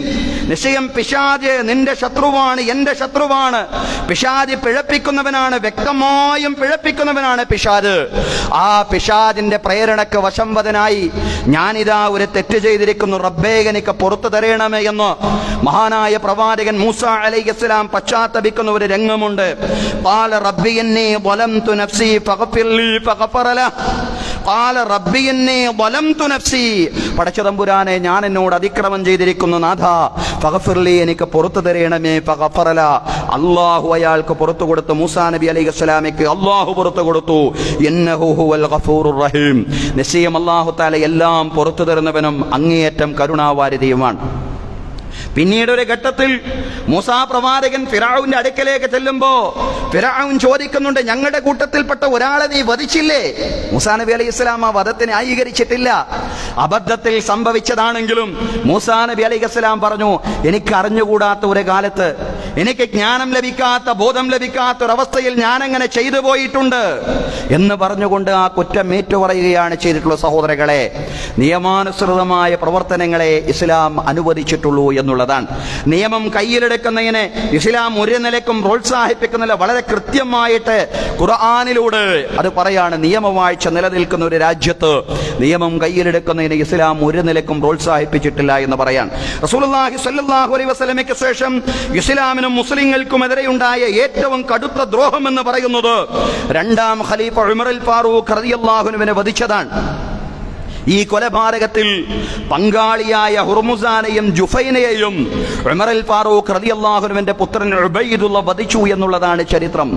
നിശ്ചയം പിശാച് നിന്റെ ശത്രുവാണ്, എന്റെ ശത്രുവാണ്. പിശാച് പിഴപ്പിക്കുന്നവനാണ്, വ്യക്തമായും പിഴപ്പിക്കുന്നവനാണ് പിശാച്. ആ പിശാചിന്റെ പ്രേരണക്ക് വശംവദനായി ഞാനിതാ ഒരു തെറ്റ് ചെയ്തിരിക്കുന്നു, റബ്ബേ എനിക്ക് പുറത്തു തരണമേ എന്ന് മഹാനായ പ്രവാചകൻ മൂസാ അലൈഹിസ്സലാം പശ്ചാത്തപിക്കുന്ന ഒരു രംഗമുണ്ട്. ഖാല റബ്ബി ഇന്നി ളലംതു നഫ്സി ഫഗ്ഫിർ ലീ ഫഗ്ഫറ ലഹു. ഖാല റബ്ബി ഇന്നി ളലംതു നഫ്സി, പടച്ചതമ്പുരാനെ ഞാൻ എന്നോട് അതിക്രമം ചെയ്തിരിക്കുന്നു നാഥാ, ഫഗ്ഫിർ ലീ എനിക്ക് പുറത്തു തരണമേ. ഫഗ്ഫറ ലഹു, അല്ലാഹു അയാൾക്ക് പുറത്തു കൊടുത്തു. മൂസാ നബി അലൈഹിസ്സലാമയ്ക്ക് അല്ലാഹു പുറത്തു കൊടുത്തു. ഇന്നഹു ഹുവൽ ഗഫൂറുർ റഹീം, നിശ്ചയം അല്ലാഹു തആല എല്ലാം പുറത്തു തരുന്നവനും അങ്ങേയറ്റം കരുണാവാരിധിയുമാണ്. പിന്നീട് ഒരു ഘട്ടത്തിൽ മൂസാ പ്രവാചകൻ ഫിറഔന്റെ അടുക്കലേക്ക് ചെല്ലുമ്പോ ഫിറഔൻ ചോദിക്കുന്നുണ്ട്, ഞങ്ങളുടെ കൂട്ടത്തിൽപ്പെട്ട ഒരാളെ നീ വധിച്ചില്ലേ? മൂസാ നബി അലൈഹി ഇസ്ലാം ആ വധത്തിനെ ന്യായീകരിച്ചിട്ടില്ല. അബദ്ധത്തിൽ സംഭവിച്ചതാണെങ്കിലും മൂസാ നബി അലൈഹി ഇസ്ലാം പറഞ്ഞു, എനിക്ക് അറിഞ്ഞുകൂടാത്ത ഒരു കാലത്ത്, എനിക്ക് ജ്ഞാനം ലഭിക്കാത്ത, ബോധം ലഭിക്കാത്ത ഒരവസ്ഥയിൽ ഞാനങ്ങനെ ചെയ്തു പോയിട്ടുണ്ട് എന്ന് പറഞ്ഞുകൊണ്ട് ആ കുറ്റം ഏറ്റുപറയുകയാണ് ചെയ്തിട്ടുള്ള. സഹോദരങ്ങളെ, നിയമാനുസൃതമായ പ്രവർത്തനങ്ങളെ ഇസ്ലാം അനുവദിച്ചിട്ടുള്ളൂ എന്നുള്ളതാണ്. നിയമം കയ്യിലെടുക്കുന്നതിനെ ഇസ്ലാം ഒരു നിലയ്ക്കും പ്രോത്സാഹിപ്പിക്കുന്നില്ല. വളരെ കൃത്യമായിട്ട് ഖുർആനിലൂടെ അത് പറയാണ്. നിയമവാഴ്ച നിലനിൽക്കുന്ന ഒരു രാജ്യത്ത് നിയമം കയ്യിലെടുക്കുന്നതിന് ഇസ്ലാം ഒരു നിലയ്ക്കും പ്രോത്സാഹിപ്പിച്ചിട്ടില്ല എന്ന് പറയാൻ. റസൂലുള്ളാഹി സ്വല്ലല്ലാഹു അലൈഹി വസല്ലമയ്ക്ക് ശേഷം ഇസ്ലാമിനും മുസ്ലിങ്ങൾക്കുമെതിരെയുണ്ടായ ഏറ്റവും കടുത്ത ദ്രോഹം എന്ന് പറയുന്നത് രണ്ടാം ഖലീഫ ഉമറുൽ ഫാറൂഖ് റളിയല്ലാഹു അൻഹുവിനെ വധിച്ചതാണ്. ഈ കൊലപാതകത്തിൽ പങ്കാളിയായ ഹുർമുസാനെയും ജുഫൈനയെയും ഉമറുൽ ഫാറൂഖ് റളിയല്ലാഹു അൻഹുവിന്റെ പുത്രൻ ഉബൈദുള്ള വധിച്ചു എന്നുള്ളതാണ് ചരിത്രം.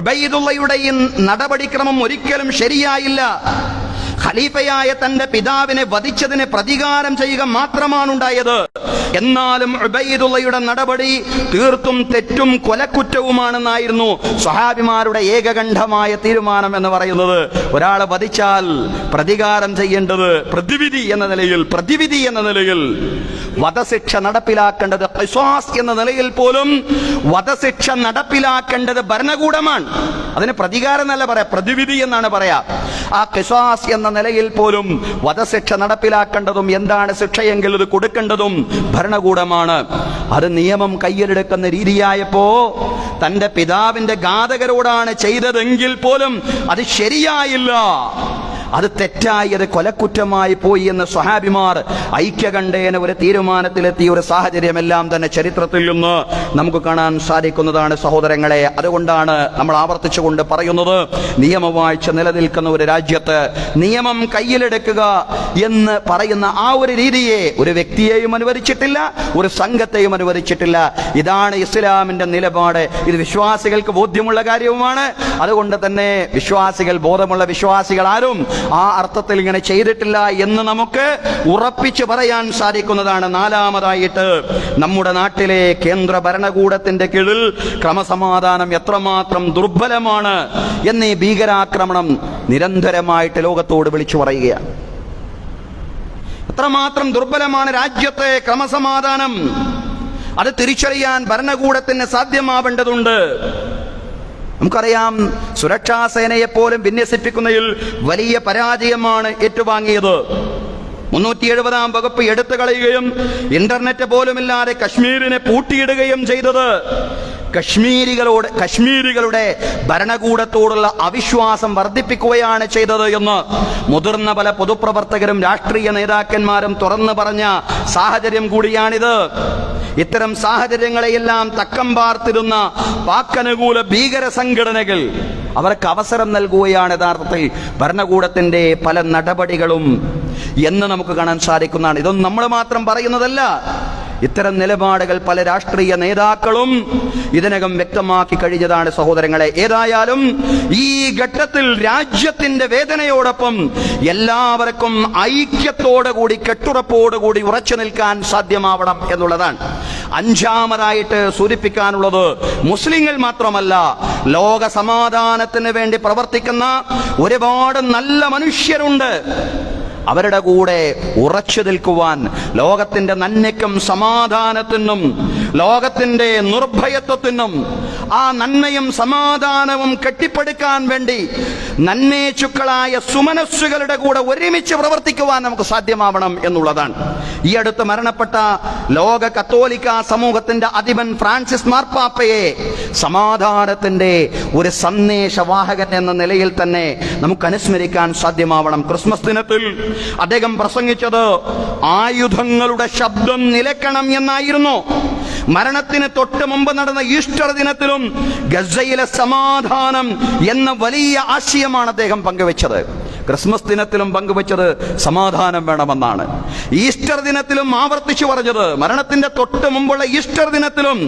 ഉബൈദുള്ളയുടെ ഈ നടപടിക്രമം ഒരിക്കലും ശരിയായില്ല. ഖലീഫയായ തന്റെ പിതാവിനെ വധിച്ചതിന് പ്രതികാരം ചെയ്യുക മാത്രമാണ് ഉണ്ടായത്. എന്നാലും ഉബൈദുള്ളയുടെ നടപടി തീർത്തും തെറ്റും കൊലക്കുറ്റവുമാണെന്നായിരുന്നു സ്വഹാബിമാരുടെ ഏകകണ്ഠമായ തീരുമാനം എന്ന് പറയുന്നത്. ഒരാളെ വധിച്ചാൽ പ്രതികാരം ചെയ്യേണ്ടത് പ്രതിവിധി എന്ന നിലയിൽ വധശിക്ഷ നടപ്പിലാക്കേണ്ടത് ഖിസാസ് എന്ന നിലയിൽ പോലും വധശിക്ഷ നടപ്പിലാക്കേണ്ടത് ഭരണകൂടമാണ്. അതിന് പ്രതികാരം എന്നല്ല പറയാ, പ്രതിവിധി എന്നാണ് പറയാ. ആ ഖിസാസ് എന്ന നിലയിൽ പോലും വധശിക്ഷ നടപ്പിലാക്കേണ്ടതും എന്താണ് ശിക്ഷയെങ്കിൽ ഇത് കൊടുക്കേണ്ടതും ഭരണകൂടമാണ്. അത് നിയമം കയ്യിലെടുക്കുന്ന രീതിയായപ്പോ തന്റെ പിതാവിന്റെ ഘാതകരോടാണ് ചെയ്തതെങ്കിൽ പോലും അത് ശരിയായില്ല, അത് തെറ്റായി, അത് കൊലക്കുറ്റമായി പോയി എന്ന് സ്വഹാബിമാർ ഐക്യകണ്ഠേന ഒരു തീരുമാനത്തിലെത്തിയ ഒരു സാഹചര്യമെല്ലാം തന്നെ ചരിത്രത്തിൽ നിന്ന് നമുക്ക് കാണാൻ സാധിക്കുന്നതാണ് സഹോദരങ്ങളെ. അതുകൊണ്ടാണ് നമ്മൾ ആവർത്തിച്ചുകൊണ്ട് പറയുന്നത്, നിയമവാഴ്ച നിലനിൽക്കുന്ന ഒരു രാജ്യത്ത് നിയമം കയ്യിലെടുക്കുക എന്ന് പറയുന്ന ആ ഒരു രീതിയെ ഒരു വ്യക്തിയെയും അനുവദിച്ചിട്ടില്ല, ഒരു സംഘത്തെയും അനുവദിച്ചിട്ടില്ല. ഇതാണ് ഇസ്ലാമിന്റെ നിലപാട്. ഇത് വിശ്വാസികൾക്ക് ബോധ്യമുള്ള കാര്യവുമാണ്. അതുകൊണ്ട് തന്നെ വിശ്വാസികൾ, ബോധമുള്ള വിശ്വാസികൾ ആരും ആ അർത്ഥത്തിൽ ഇങ്ങനെ ചെയ്തിട്ടില്ല എന്ന് നമുക്ക് ഉറപ്പിച്ചു പറയാൻ സാധിക്കുന്നതാണ്. നാലാമതായിട്ട്, നമ്മുടെ നാട്ടിലെ കേന്ദ്ര ഭരണകൂടത്തിന്റെ കീഴിൽ ക്രമസമാധാനം എത്രമാത്രം ദുർബലമാണ് എന്ന് ഈ ഭീകരാക്രമണം നിരന്തരമായിട്ട് ലോകത്തോട് വിളിച്ചു പറയുകയാണ്. എത്രമാത്രം ദുർബലമാണ് രാജ്യത്തെ ക്രമസമാധാനം, അത് തിരിച്ചറിയാൻ ഭരണകൂടത്തിന് സാധ്യമാവേണ്ടതുണ്ട്. നമുക്കറിയാം, സുരക്ഷാ സേനയെപ്പോലും വിന്യസിപ്പിക്കുന്നതിൽ വലിയ പരാജയമാണ് ഏറ്റുവാങ്ങിയത്. 370-ാം വകുപ്പ് എടുത്തു കളയുകയും ഇന്റർനെറ്റ് പോലുമില്ലാതെ കശ്മീരിനെ പൂട്ടിയിടുകയും ചെയ്തത് കശ്മീരികളുടെ ഭരണകൂടത്തോടുള്ള അവിശ്വാസം വർദ്ധിപ്പിക്കുകയാണ് ചെയ്തത് എന്ന് മുതിർന്ന പല പൊതുപ്രവർത്തകരും രാഷ്ട്രീയ നേതാക്കന്മാരും തുറന്നു പറഞ്ഞ സാഹചര്യം കൂടിയാണിത്. ഇത്തരം സാഹചര്യങ്ങളെയെല്ലാം തക്കം പാർത്തിരുന്ന പാക്കനുകൂല ഭീകര സംഘടനകൾ അവർക്ക് അവസരം നൽകുകയാണ് യഥാർത്ഥത്തിൽ ഭരണകൂടത്തിന്റെ പല നടപടികളും എന്ന് നമുക്ക് കാണാൻ സാധിക്കുന്നതാണ്. ഇതൊന്നും നമ്മൾ മാത്രം പറയുന്നതല്ല. ഇത്തരം നിലപാടുകൾ പല രാഷ്ട്രീയ നേതാക്കളും ഇതിനകം വ്യക്തമാക്കി കഴിഞ്ഞതാണ് സഹോദരങ്ങളെ. ഏതായാലും ഈ ഘട്ടത്തിൽ രാജ്യത്തിന്റെ വേദനയോടൊപ്പം എല്ലാവർക്കും ഐക്യത്തോടുകൂടി, കെട്ടുറപ്പോടുകൂടി ഉറച്ചു നിൽക്കാൻ സാധ്യമാവണം എന്നുള്ളതാണ്. അഞ്ചാമതായിട്ട് സൂചിപ്പിക്കാനുള്ളത് മുസ്ലിങ്ങൾ മാത്രമല്ല, ലോക സമാധാനത്തിന് വേണ്ടി പ്രവർത്തിക്കുന്ന ഒരുപാട് നല്ല മനുഷ്യരുണ്ട്. അവരുടെ കൂടെ ഉറച്ചു നിൽക്കുവാൻ, ലോകത്തിന്റെ നന്മയ്ക്കും സമാധാനത്തിനും ലോകത്തിന്റെ നിർഭയത്വത്തിനും ആ നന്മയും സമാധാനവും കെട്ടിപ്പടുക്കാൻ വേണ്ടി നന്മേച്ചുക്കളായ സുമനസ്സുകളുടെ കൂടെ ഒരുമിച്ച് പ്രവർത്തിക്കുവാൻ നമുക്ക് സാധ്യമാവണം എന്നുള്ളതാണ്. ഈ അടുത്ത് മരണപ്പെട്ട ലോക കത്തോലിക്ക സമൂഹത്തിന്റെ അധിപൻ ഫ്രാൻസിസ് മാർപ്പാപ്പയെ സമാധാനത്തിന്റെ ഒരു സന്ദേശവാഹകൻ എന്ന നിലയിൽ തന്നെ നമുക്ക് അനുസ്മരിക്കാൻ സാധ്യമാവണം. ക്രിസ്മസ് ദിനത്തിൽ അദ്ദേഹം പ്രസംഗിച്ചത് ആയുധങ്ങളുടെ ശബ്ദം നിലക്കണം എന്നായിരുന്നു. മരണത്തിന് തൊട്ട് മുമ്പ് നടന്ന ഈസ്റ്റർ ദിനത്തിലും ഗസയിലെ സമാധാനം എന്ന വലിയ ആശയമാണ് അദ്ദേഹം പങ്കുവെച്ചത്. ക്രിസ്മസ് ദിനത്തിലും പങ്കുവെച്ചത് സമാധാനം വേണമെന്നാണ്. ഈസ്റ്റർ ദിനത്തിലും ആവർത്തിച്ചു പറഞ്ഞത്, മരണത്തിന്റെ തൊട്ട് മുമ്പുള്ള ഈസ്റ്റർ ദിനത്തിലും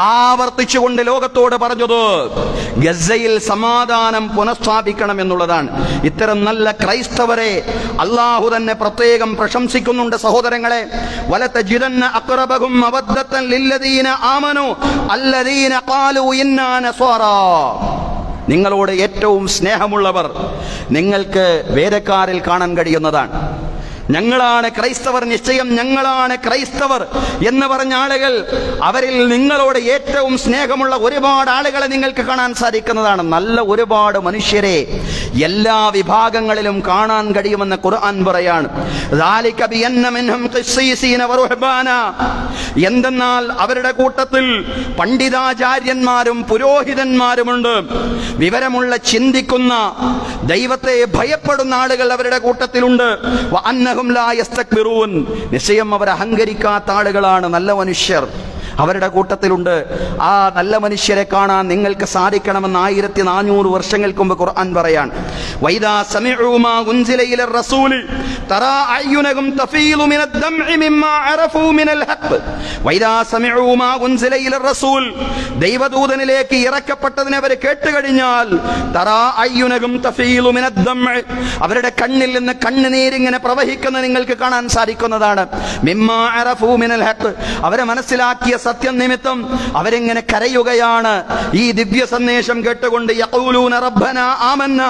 ആവർത്തിച്ചുകൊണ്ട് ലോകത്തോട് പറഞ്ഞത് ഗസയിൽ സമാധാനം പുനഃസ്ഥാപിക്കണം എന്നുള്ളതാണ്. ഇത്തരം നല്ല ക്രൈസ്തവരെ അള്ളാഹു തന്നെ പ്രത്യേകം പ്രശംസിക്കുന്നുണ്ട്. സഹോദരങ്ങളെ, വലതജിദന്ന അഖ്റബഹും മവദ്ദത്തൻ ലില്ലദീന ആമനു അല്ലദീന ഖാലൂ ഇന്നാ നസ്വാറാ. നിങ്ങളോട് ഏറ്റവും സ്നേഹമുള്ളവർ നിങ്ങൾക്ക് വേദക്കാരിൽ കാണാൻ കഴിയുന്നതാണ്. ഞങ്ങളാണ് ക്രൈസ്തവർ, നിശ്ചയം ഞങ്ങളാണ് ക്രൈസ്തവർ എന്ന് പറഞ്ഞ ആളുകൾ, അവരിൽ നിങ്ങളോട് ഏറ്റവും സ്നേഹമുള്ള ഒരുപാട് ആളുകളെ നിങ്ങൾക്ക് കാണാൻ സാധിക്കുന്നതാണ്. നല്ല ഒരുപാട് മനുഷ്യരെ എല്ലാ വിഭാഗങ്ങളിലും കാണാൻ കഴിയുമെന്ന് ഖുർആൻ പറയാണ്. എന്തെന്നാൽ അവരുടെ കൂട്ടത്തിൽ പണ്ഡിതാചാര്യന്മാരും പുരോഹിതന്മാരുമുണ്ട്. വിവരമുള്ള, ചിന്തിക്കുന്ന, ദൈവത്തെ ഭയപ്പെടുന്ന ആളുകൾ അവരുടെ കൂട്ടത്തിലുണ്ട്. നിശ്ചയം അവർ അഹങ്കരിക്കാത്ത ആളുകളാണ്, നല്ല മനുഷ്യർ അവരുടെ കൂട്ടത്തിലുണ്ട്. ആ നല്ല മനുഷ്യരെ കാണാൻ നിങ്ങൾക്ക് സാധിക്കണമെന്ന് 1400 വർഷങ്ങൾക്ക് മുമ്പ് ഖുർആൻ പറയാണ്. വൈദാ സമിഉ മാ ഉൻസില ഇല റസൂലി തറാ അയ്യുനഹും തഫീലു മിനദ് ദംഇ മിമ്മാ അറഫൂ മിനൽ ഹഖ്. വൈദാ സമിഉ മാ ഉൻസില ഇല റസൂൽ, ദൈവദൂതനിലേക്ക് ഇറക്കപ്പെട്ടതിനെ അവർ കേട്ടുകഴിഞ്ഞാൽ തറാ അയ്യുനഹും തഫീലു മിനദ് ദംഇ, അവരുടെ കണ്ണിൽ നിന്ന് കണ്ണുനീരിങ്ങനെ പ്രവഹിക്കുന്നത് നിങ്ങൾക്ക് കാണാൻ സാധിക്കുന്നതാണ്. മിമ്മാ അറഫൂ മിനൽ ഹഖ്, അവരെ മനസ്സിലാക്കിയ സത്യം നിമിത്തം അവരെങ്ങനെ കരയുകയാണ് ഈ ദിവ്യ സന്ദേശം കേട്ടുകൊണ്ട്. യഖൂലൂന റബ്ബനാ ആമന്നാ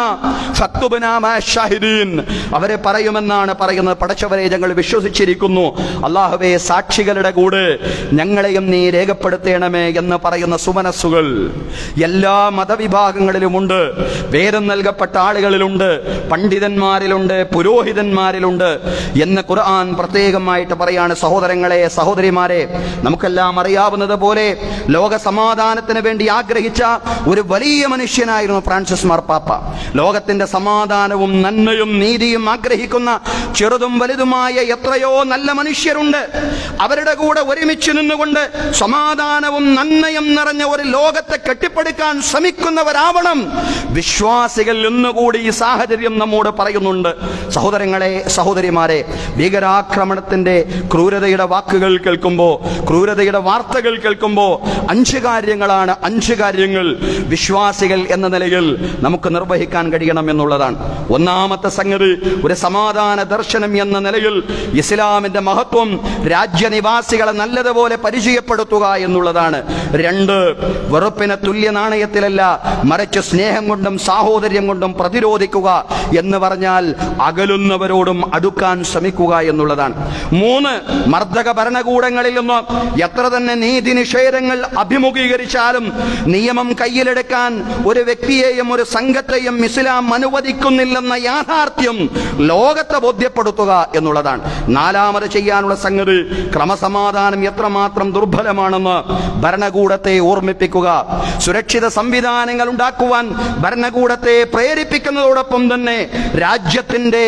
ഫക്തുബ്നാ മഅശ്ശാഹിദീൻ, അവരെ പറയുമെന്നാണ് പറയുന്നത്, പടച്ചവരെ ഞങ്ങൾ വിശ്വസിച്ചിരിക്കുന്നു, അല്ലാഹുവേ സാക്ഷികളുടെ കൂടെ ഞങ്ങളെയും നീ രേഖപ്പെടുത്തണമേ എന്ന് പറയുന്ന സുമനസ്സുകൾ എല്ലാ മതവിഭാഗങ്ങളിലുമുണ്ട്. വേദം നൽകപ്പെട്ട ആളുകളിലുണ്ട്, പണ്ഡിതന്മാരിലുണ്ട്, പുരോഹിതന്മാരിലുണ്ട് എന്ന് ഖുർആൻ പ്രത്യേകമായിട്ട് പറയാണ്. സഹോദരങ്ങളെ, സഹോദരിമാരെ, നമുക്കെല്ലാം അറിയാവുന്നത് പോലെ ലോക സമാധാനത്തിന് വേണ്ടി ആഗ്രഹിച്ച ഒരു വലിയ മനുഷ്യനായിരുന്നു ഫ്രാൻസിസ് മാർപ്പാപ്പ. ലോകത്തിന്റെ സമാധാനവും നന്മയും നീതിയും ആഗ്രഹിക്കുന്ന ചെറുതും വലുതുമായ എത്രയോ നല്ല മനുഷ്യരുണ്ട്. അവരുടെ കൂടെ ഒരുമിച്ച് നിന്നുകൊണ്ട് സമാധാനവും നന്മയും നിറഞ്ഞ ഒരു ലോകത്തെ കെട്ടിപ്പടുക്കാൻ ശ്രമിക്കുന്നവരാവണം വിശ്വാസികൾ എന്നുകൂടി ഈ സാഹചര്യം നമ്മോട് പറയുന്നുണ്ട്. സഹോദരങ്ങളെ, സഹോദരിമാരെ, ഭീകരാക്രമണത്തിന്റെ ക്രൂരതയുടെ വാക്കുകൾ കേൾക്കുമ്പോൾ, ക്രൂരതയുടെ വാർത്തകൾ കേൾക്കുമ്പോൾ 5 കാര്യങ്ങളാണ്, 5 കാര്യങ്ങൾ വിശ്വാസികൾ എന്ന നിലയിൽ നമുക്ക് നിർവഹിക്കാൻ കഴിയണം എന്നുള്ളതാണ്. ഒന്നാമത്തെ സംഗതി, ഒരു സമാധാന ദർശനം എന്ന നിലയിൽ ഇസ്ലാമിന്റെ മഹത്വം രാജ്യനിവാസികളെ നല്ലതുപോലെ പരിചയപ്പെടുത്തുക എന്നുള്ളതാണ്. 2, വെറുപ്പിനെ തുല്യ നാണയത്തിലല്ല, മറിച്ച് സ്നേഹം കൊണ്ടും സാഹോദര്യം കൊണ്ടും പ്രതിരോധിക്കുക എന്ന് പറഞ്ഞാൽ അകലുന്നവരോടും അടുക്കാൻ ശ്രമിക്കുക എന്നുള്ളതാണ്. 3, മർദ്ദക ഭരണകൂടങ്ങളിൽ നിന്ന് എത്ര തന്നെ നീതി നിഷേധങ്ങൾ അഭിമുഖീകരിച്ചാലും നിയമം കയ്യിലെടുക്കാൻ ഒരു വ്യക്തിയെയും ഒരു സംഘത്തെയും ഇസ്ലാം അനുവദിക്കുന്നില്ലെന്ന യാഥാർത്ഥ്യം ലോകത്തെ ബോധ്യപ്പെടുത്തുക എന്നുള്ളതാണ്. 4 ചെയ്യാനുള്ള സംഗതി, ക്രമസമാധാനം എത്രമാത്രം ദുർബലമാണെന്ന് ഭരണകൂടത്തെ ഓർമ്മിപ്പിക്കുക. സുരക്ഷിത സംവിധാനങ്ങൾ ഉണ്ടാക്കുവാൻ ഭരണകൂടത്തെ പ്രേരിപ്പിക്കുന്നതോടൊപ്പം തന്നെ രാജ്യത്തിന്റെ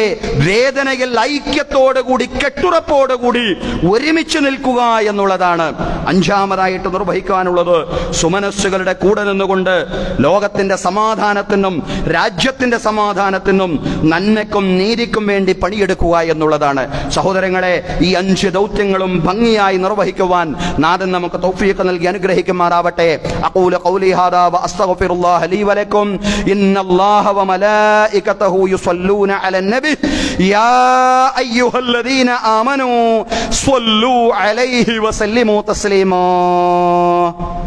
വേദനയിൽ ഐക്യത്തോടുകൂടി, കെട്ടുറപ്പോടുകൂടി ഒരുമിച്ച് നിൽക്കുക എന്നുള്ളതാണ്. 5 നിർവഹിക്കാനുള്ളത്, സുമനസ്സുകളുടെ കൂടെ നിന്നുകൊണ്ട് ലോകത്തിന്റെ സമാധാനത്തിനും രാജ്യത്തിന്റെ സമാധാനത്തിനും നന്മയ്ക്കും നീതിക്കും വേണ്ടി പണിയെടുക്കുക എന്നുള്ളതാണ്. സഹോദരങ്ങളെ, ഈ 5 ദൗത്യങ്ങളും ഭംഗിയായി നിർവഹിക്കുവാൻ നാഥൻ നമുക്ക് തൗഫീഖ് നൽകി അനുഗ്രഹിക്കുമാറാവട്ടെ. അഖൂലു ഖൗലി ഹാദാ വഅസ്തഗ്ഫിറുല്ലാഹ ലീ വലക്കും. ഇന്നല്ലാഹ വമലായികതഹു യുസല്ലൂന അലൻ നബി യാ അയ്യുഹല്ലദീന ആമനൂ സ്വല്ലൂ അലൈഹി വസല്ലിമൂ തസ്ലീമാ. تسليما